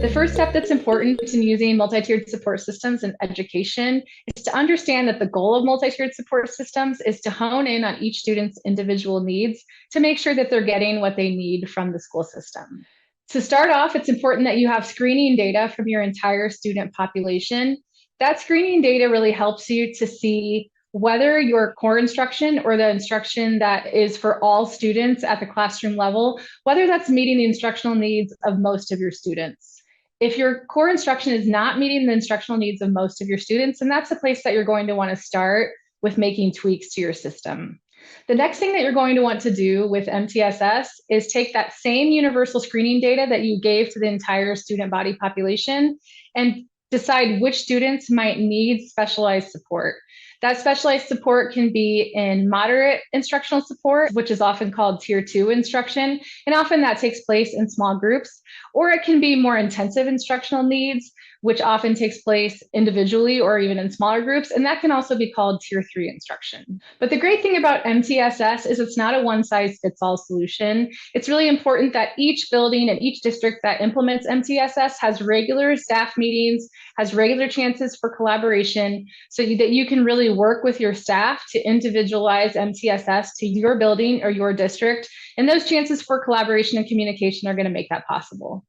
The first step that's important in using multi-tiered support systems in education is to understand that the goal of multi-tiered support systems is to hone in on each student's individual needs to make sure that they're getting what they need from the school system. To start off, it's important that you have screening data from your entire student population. That screening data really helps you to see whether your core instruction or the instruction that is for all students at the classroom level, whether that's meeting the instructional needs of most of your students. If your core instruction is not meeting the instructional needs of most of your students, then that's a place that you're going to want to start with making tweaks to your system. The next thing that you're going to want to do with MTSS is take that same universal screening data that you gave to the entire student body population and decide which students might need specialized support. That specialized support can be in moderate instructional support, which is often called Tier 2 instruction, and often that takes place in small groups, or it can be more intensive instructional needs, which often takes place individually or even in smaller groups, and that can also be called Tier 3 instruction. But the great thing about MTSS is it's not a one-size-fits-all solution. It's really important that each building and each district that implements MTSS has regular staff meetings, has regular chances for collaboration, so that you can really work with your staff to individualize MTSS to your building or your district. And those chances for collaboration and communication are going to make that possible.